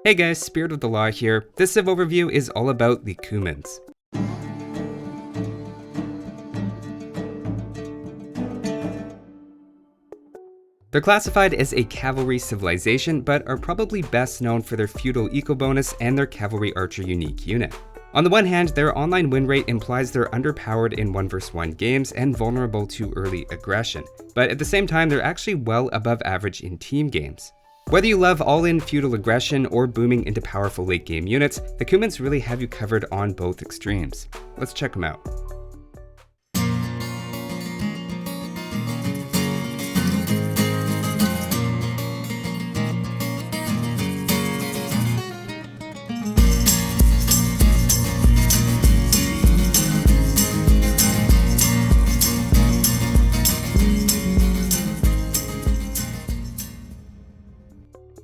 Hey guys, Spirit of the Law here. This Civ overview is all about the Cumans. They're classified as a cavalry civilization, but are probably best known for their feudal eco bonus and their cavalry archer unique unit. On the one hand, their online win rate implies they're underpowered in 1 vs 1 games and vulnerable to early aggression, but at the same time they're actually well above average in team games. Whether you love all-in feudal aggression or booming into powerful late-game units, the Cumans really have you covered on both extremes. Let's check them out.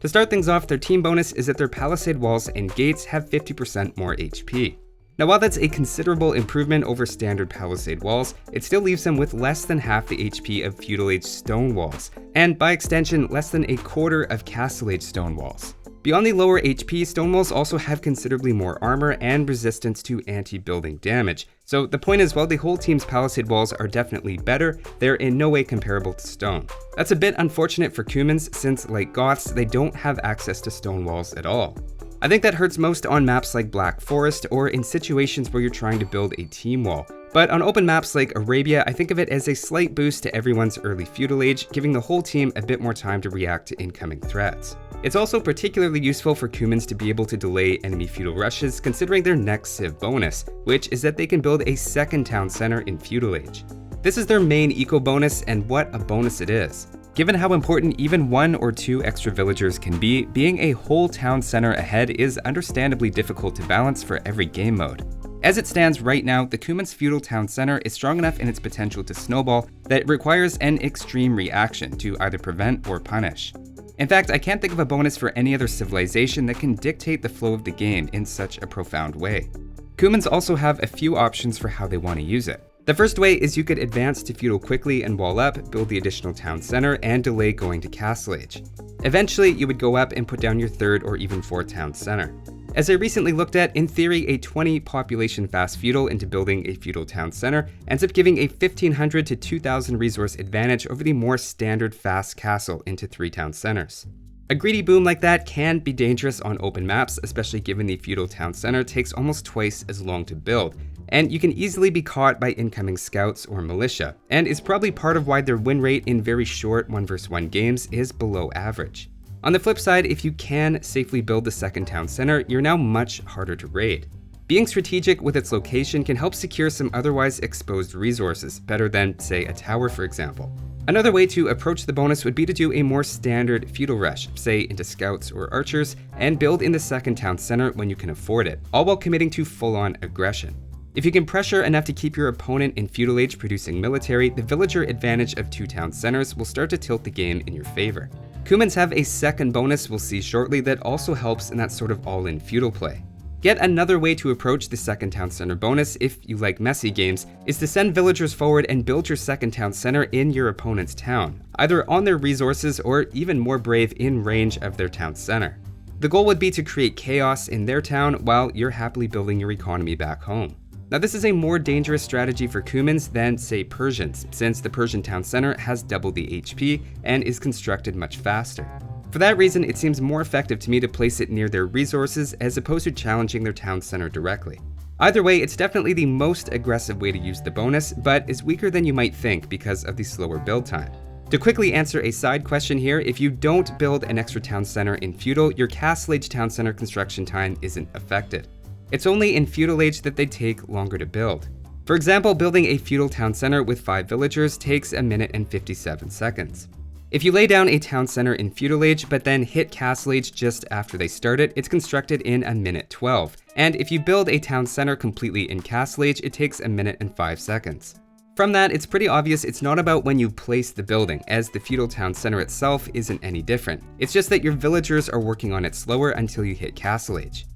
To start things off, their team bonus is that their Palisade walls and gates have 50% more HP. Now while that's a considerable improvement over standard Palisade walls, it still leaves them with less than half the HP of Feudal Age stone walls, and by extension less than a quarter of Castle Age stone walls. Beyond the lower HP, stone walls also have considerably more armor and resistance to anti-building damage. So the point is, while the whole team's Palisade walls are definitely better, they're in no way comparable to stone. That's a bit unfortunate for Cumans, since like Goths, they don't have access to stone walls at all. I think that hurts most on maps like Black Forest or in situations where you're trying to build a team wall. But on open maps like Arabia, I think of it as a slight boost to everyone's early feudal age, giving the whole team a bit more time to react to incoming threats. It's also particularly useful for Cumans to be able to delay enemy feudal rushes, considering their next civ bonus, which is that they can build a second town center in feudal age. This is their main eco bonus, and what a bonus it is. Given how important even 1 or 2 extra villagers can be, being a whole town center ahead is understandably difficult to balance for every game mode. As it stands right now, the Cuman's feudal town center is strong enough in its potential to snowball that it requires an extreme reaction to either prevent or punish. In fact, I can't think of a bonus for any other civilization that can dictate the flow of the game in such a profound way. Cumans also have a few options for how they want to use it. The first way is you could advance to feudal quickly and wall up, build the additional town center, and delay going to Castle Age. Eventually, you would go up and put down your 3rd or even 4th town center. As I recently looked at, in theory, a 20 population fast feudal into building a feudal town center ends up giving a 1500 to 2000 resource advantage over the more standard fast castle into 3 town centers. A greedy boom like that can be dangerous on open maps, especially given the feudal town center takes almost twice as long to build, and you can easily be caught by incoming scouts or militia, and is probably part of why their win rate in very short 1 vs 1 games is below average. On the flip side, if you can safely build the second town center, you're now much harder to raid. Being strategic with its location can help secure some otherwise exposed resources, better than, say, a tower for example. Another way to approach the bonus would be to do a more standard feudal rush, say into scouts or archers, and build in the second town center when you can afford it, all while committing to full-on aggression. If you can pressure enough to keep your opponent in feudal age producing military, the villager advantage of 2 town centers will start to tilt the game in your favor. Cumans have a second bonus we'll see shortly that also helps in that sort of all-in feudal play. Yet another way to approach the second town center bonus, if you like messy games, is to send villagers forward and build your second town center in your opponent's town, either on their resources or even more brave in range of their town center. The goal would be to create chaos in their town while you're happily building your economy back home. Now this is a more dangerous strategy for Cumans than, say, Persians, since the Persian town center has double the HP and is constructed much faster. For that reason, it seems more effective to me to place it near their resources as opposed to challenging their town center directly. Either way, it's definitely the most aggressive way to use the bonus, but is weaker than you might think because of the slower build time. To quickly answer a side question here, if you don't build an extra town center in feudal, your Castle Age town center construction time isn't affected. It's only in feudal age that they take longer to build. For example, building a feudal town center with 5 villagers takes 1 minute and 57 seconds. If you lay down a town center in feudal age but then hit Castle Age just after they start it, it's constructed in 1 minute 12. And if you build a town center completely in Castle Age, it takes 1 minute and 5 seconds. From that, it's pretty obvious it's not about when you place the building, as the feudal town center itself isn't any different. It's just that your villagers are working on it slower until you hit Castle Age.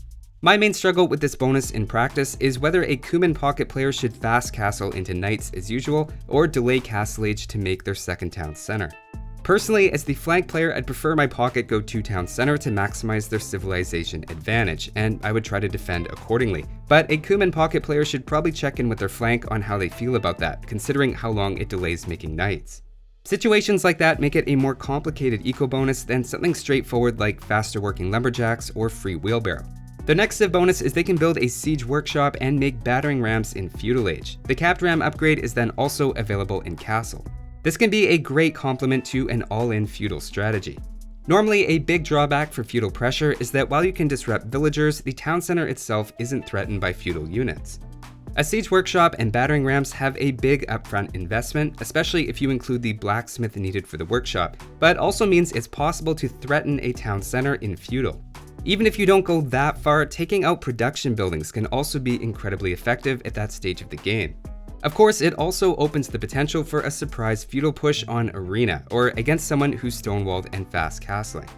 My main struggle with this bonus in practice is whether a Cuman pocket player should fast castle into knights as usual, or delay Castle Age to make their second town center. Personally, as the flank player, I'd prefer my pocket go to town center to maximize their civilization advantage, and I would try to defend accordingly. But a Cuman pocket player should probably check in with their flank on how they feel about that, considering how long it delays making knights. Situations like that make it a more complicated eco bonus than something straightforward like faster working lumberjacks or free wheelbarrow. The next civ bonus is they can build a siege workshop and make battering rams in Feudal Age. The capped ram upgrade is then also available in Castle. This can be a great complement to an all-in feudal strategy. Normally, a big drawback for feudal pressure is that while you can disrupt villagers, the town center itself isn't threatened by feudal units. A siege workshop and battering rams have a big upfront investment, especially if you include the blacksmith needed for the workshop, but also means it's possible to threaten a town center in feudal. Even if you don't go that far, taking out production buildings can also be incredibly effective at that stage of the game. Of course, it also opens the potential for a surprise feudal push on Arena, or against someone who's stonewalled and fast castling.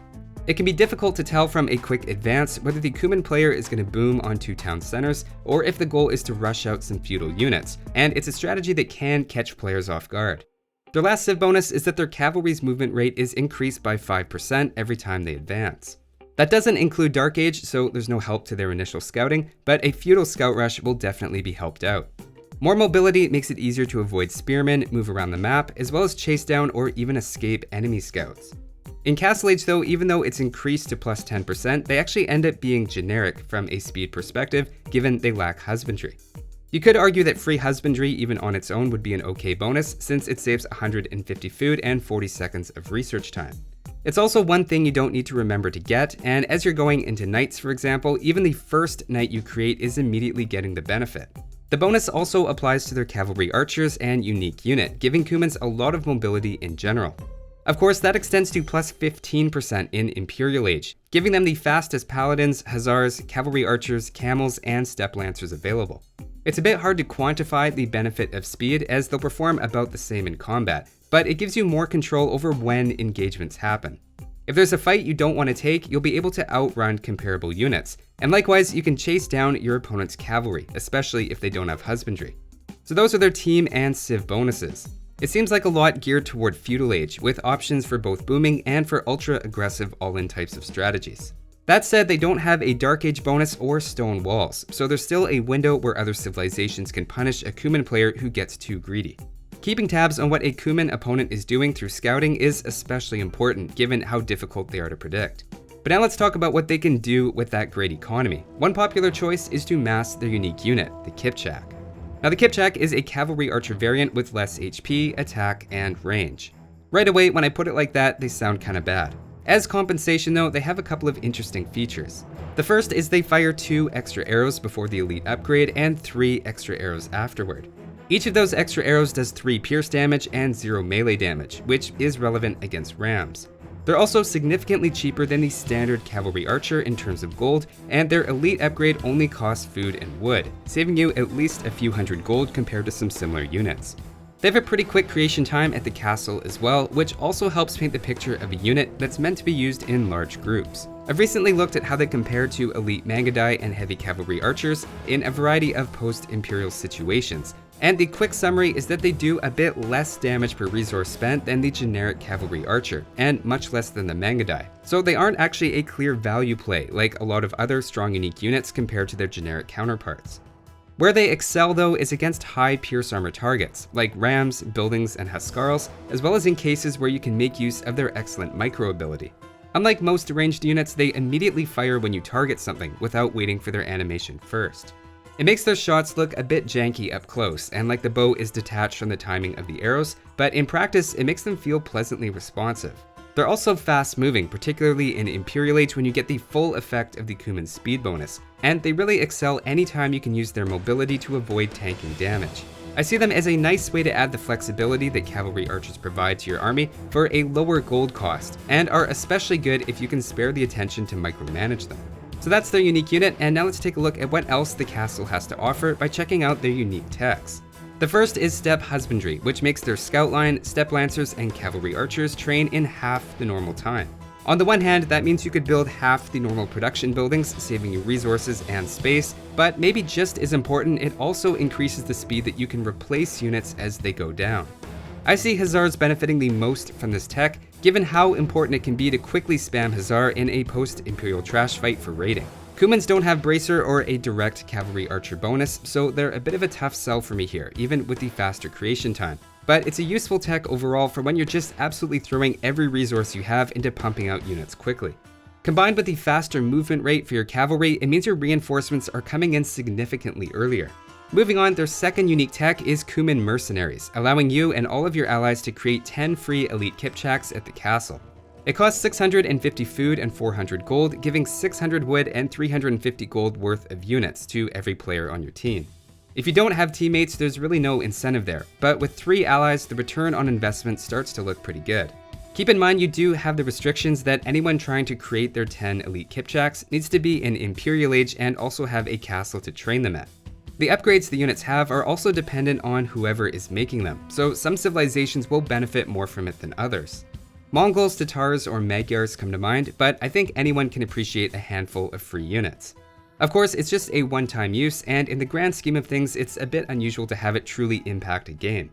It can be difficult to tell from a quick advance whether the Cuman player is going to boom on two town centers, or if the goal is to rush out some feudal units, and it's a strategy that can catch players off guard. Their last civ bonus is that their cavalry's movement rate is increased by 5% every time they advance. That doesn't include Dark Age, so there's no help to their initial scouting, but a feudal scout rush will definitely be helped out. More mobility makes it easier to avoid spearmen, move around the map, as well as chase down or even escape enemy scouts. In Castle Age though, even though it's increased to plus 10%, they actually end up being generic from a speed perspective, given they lack husbandry. You could argue that free husbandry even on its own would be an okay bonus, since it saves 150 food and 40 seconds of research time. It's also one thing you don't need to remember to get, and as you're going into knights for example, even the first knight you create is immediately getting the benefit. The bonus also applies to their cavalry archers and unique unit, giving Cumans a lot of mobility in general. Of course, that extends to plus 15% in Imperial Age, giving them the fastest paladins, hussars, cavalry archers, camels, and steppe lancers available. It's a bit hard to quantify the benefit of speed, as they'll perform about the same in combat, but it gives you more control over when engagements happen. If there's a fight you don't want to take, you'll be able to outrun comparable units, and likewise you can chase down your opponent's cavalry, especially if they don't have husbandry. So those are their team and civ bonuses. It seems like a lot geared toward Feudal Age, with options for both booming and for ultra-aggressive all-in types of strategies. That said, they don't have a Dark Age bonus or stone walls, so there's still a window where other civilizations can punish a Cuman player who gets too greedy. Keeping tabs on what a Cuman opponent is doing through scouting is especially important, given how difficult they are to predict. But now let's talk about what they can do with that great economy. One popular choice is to mass their unique unit, the Kipchak. Now the Kipchak is a cavalry archer variant with less HP, attack, and range. Right away, when I put it like that, they sound kinda bad. As compensation though, they have a couple of interesting features. The first is they fire 2 extra arrows before the elite upgrade and 3 extra arrows afterward. Each of those extra arrows does 3 pierce damage and 0 melee damage, which is relevant against rams. They're also significantly cheaper than the standard cavalry archer in terms of gold, and their elite upgrade only costs food and wood, saving you at least a few hundred gold compared to some similar units. They have a pretty quick creation time at the castle as well, which also helps paint the picture of a unit that's meant to be used in large groups. I've recently looked at how they compare to elite Mangudai and heavy cavalry archers in a variety of post-imperial situations, and the quick summary is that they do a bit less damage per resource spent than the generic cavalry archer, and much less than the Mangudai. So they aren't actually a clear value play like a lot of other strong unique units compared to their generic counterparts. Where they excel though is against high pierce armor targets, like rams, buildings, and huskarls, as well as in cases where you can make use of their excellent micro ability. Unlike most ranged units, they immediately fire when you target something without waiting for their animation first. It makes their shots look a bit janky up close, and like the bow is detached from the timing of the arrows, but in practice it makes them feel pleasantly responsive. They're also fast moving, particularly in Imperial Age when you get the full effect of the Cuman speed bonus, and they really excel anytime you can use their mobility to avoid tanking damage. I see them as a nice way to add the flexibility that cavalry archers provide to your army for a lower gold cost, and are especially good if you can spare the attention to micromanage them. So that's their unique unit, and now let's take a look at what else the castle has to offer by checking out their unique techs. The first is Steppe Husbandry, which makes their scout line, steppe lancers, and cavalry archers train in half the normal time. On the one hand, that means you could build half the normal production buildings, saving you resources and space, but maybe just as important, it also increases the speed that you can replace units as they go down. I see hussars benefiting the most from this tech, given how important it can be to quickly spam hussar in a post-imperial trash fight for raiding. Cumans don't have bracer or a direct cavalry archer bonus, so they're a bit of a tough sell for me here, even with the faster creation time. But it's a useful tech overall for when you're just absolutely throwing every resource you have into pumping out units quickly. Combined with the faster movement rate for your cavalry, it means your reinforcements are coming in significantly earlier. Moving on, their second unique tech is Cuman Mercenaries, allowing you and all of your allies to create 10 free elite Kipchaks at the castle. It costs 650 food and 400 gold, giving 600 wood and 350 gold worth of units to every player on your team. If you don't have teammates, there's really no incentive there, but with 3 allies, the return on investment starts to look pretty good. Keep in mind you do have the restrictions that anyone trying to create their 10 elite Kipchaks needs to be in Imperial Age and also have a castle to train them at. The upgrades the units have are also dependent on whoever is making them, so some civilizations will benefit more from it than others. Mongols, Tatars, or Magyars come to mind, but I think anyone can appreciate a handful of free units. Of course, it's just a one-time use, and in the grand scheme of things, it's a bit unusual to have it truly impact a game.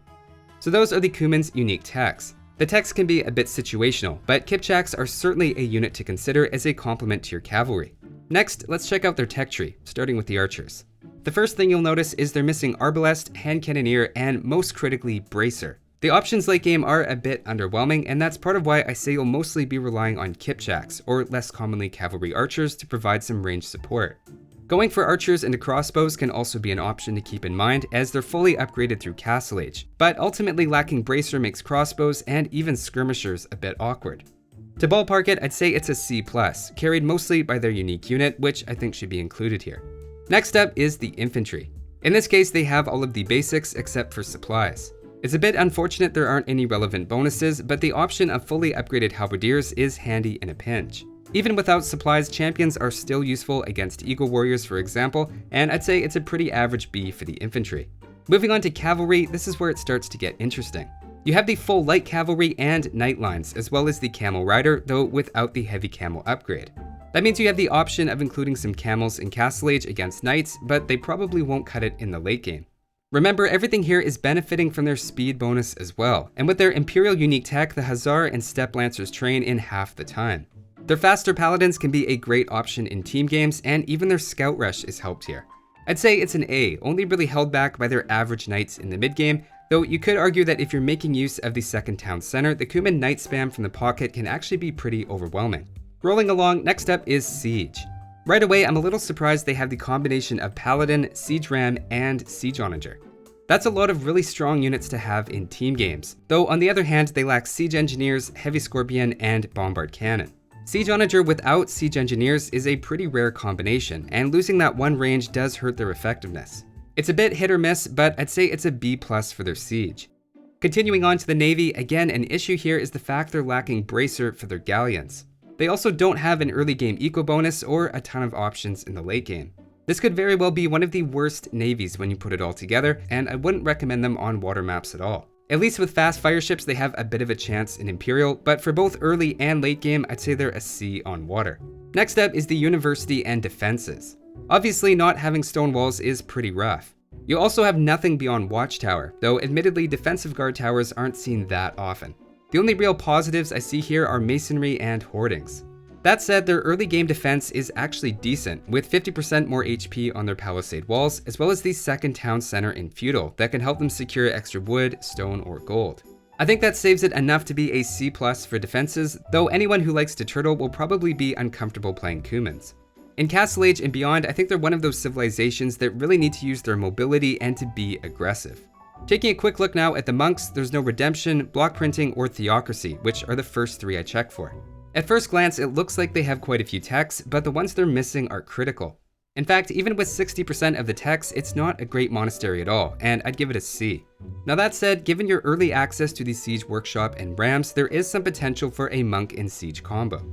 So those are the Cuman's unique techs. The techs can be a bit situational, but Kipchaks are certainly a unit to consider as a complement to your cavalry. Next, let's check out their tech tree, starting with the archers. The first thing you'll notice is they're missing Arbalest, Hand Cannoneer, and most critically, Bracer. The options late game are a bit underwhelming, and that's part of why I say you'll mostly be relying on Kipchaks, or less commonly cavalry archers, to provide some range support. Going for archers into crossbows can also be an option to keep in mind, as they're fully upgraded through Castle Age, but ultimately lacking Bracer makes crossbows and even skirmishers a bit awkward. To ballpark it, I'd say it's a C+, carried mostly by their unique unit, which I think should be included here. Next up is the infantry. In this case, they have all of the basics except for supplies. It's a bit unfortunate there aren't any relevant bonuses, but the option of fully upgraded halberdiers is handy in a pinch. Even without supplies, champions are still useful against eagle warriors, for example, and I'd say it's a pretty average B for the infantry. Moving on to cavalry, this is where it starts to get interesting. You have the full light cavalry and knight lines, as well as the camel rider, though without the heavy camel upgrade. That means you have the option of including some camels in Castle Age against knights, but they probably won't cut it in the late game. Remember, everything here is benefiting from their speed bonus as well, and with their Imperial unique tech, the Hussar and Steppe Lancers train in half the time. Their faster paladins can be a great option in team games, and even their scout rush is helped here. I'd say it's an A, only really held back by their average knights in the mid game, though you could argue that if you're making use of the second town center, the Cuman knight spam from the pocket can actually be pretty overwhelming. Rolling along, next up is Siege. Right away, I'm a little surprised they have the combination of Paladin, Siege Ram, and Siege Onager. That's a lot of really strong units to have in team games, though on the other hand, they lack Siege Engineers, Heavy Scorpion, and Bombard Cannon. Siege Onager without Siege Engineers is a pretty rare combination, and losing that one range does hurt their effectiveness. It's a bit hit or miss, but I'd say it's a B+ for their Siege. Continuing on to the Navy, again, an issue here is the fact they're lacking Bracer for their galleons. They also don't have an early game eco bonus or a ton of options in the late game. This could very well be one of the worst navies when you put it all together, and I wouldn't recommend them on water maps at all. At least with fast fire ships, they have a bit of a chance in Imperial, but for both early and late game, I'd say they're a C on water. Next up is the University and defenses. Obviously, not having stone walls is pretty rough. You also have nothing beyond Watchtower, though admittedly defensive guard towers aren't seen that often. The only real positives I see here are masonry and hoardings. That said, their early game defense is actually decent, with 50% more HP on their palisade walls, as well as the second town center in Feudal that can help them secure extra wood, stone, or gold. I think that saves it enough to be a C+ for defenses, though anyone who likes to turtle will probably be uncomfortable playing Cumans. In Castle Age and beyond, I think they're one of those civilizations that really need to use their mobility and to be aggressive. Taking a quick look now at the monks, there's no redemption, block printing, or theocracy, which are the first 3 I check for. At first glance, it looks like they have quite a few techs, but the ones they're missing are critical. In fact, even with 60% of the techs, it's not a great monastery at all, and I'd give it a C. Now that said, given your early access to the Siege Workshop and Rams, there is some potential for a monk and siege combo.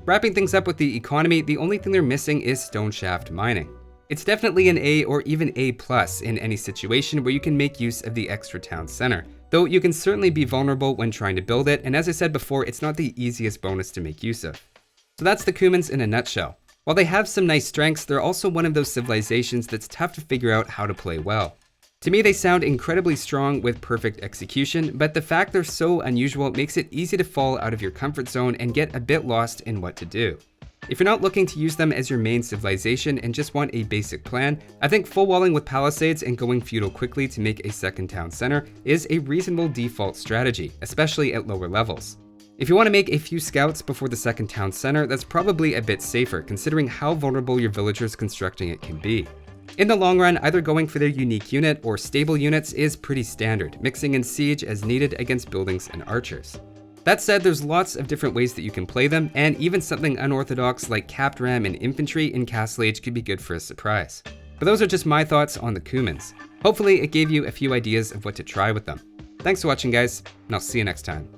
Wrapping things up with the economy, the only thing they're missing is stone shaft mining. It's definitely an A or even A+ in any situation where you can make use of the extra town center, though you can certainly be vulnerable when trying to build it, and as I said before, it's not the easiest bonus to make use of. So that's the Cumans in a nutshell. While they have some nice strengths, they're also one of those civilizations that's tough to figure out how to play well. To me, they sound incredibly strong with perfect execution, but the fact they're so unusual makes it easy to fall out of your comfort zone and get a bit lost in what to do. If you're not looking to use them as your main civilization and just want a basic plan, I think full walling with palisades and going feudal quickly to make a second town center is a reasonable default strategy, especially at lower levels. If you want to make a few scouts before the second town center, that's probably a bit safer considering how vulnerable your villagers constructing it can be. In the long run, either going for their unique unit or stable units is pretty standard, mixing in siege as needed against buildings and archers. That said, there's lots of different ways that you can play them, and even something unorthodox like capped ram and infantry in Castle Age could be good for a surprise. But those are just my thoughts on the Cumans. Hopefully it gave you a few ideas of what to try with them. Thanks for watching guys, and I'll see you next time.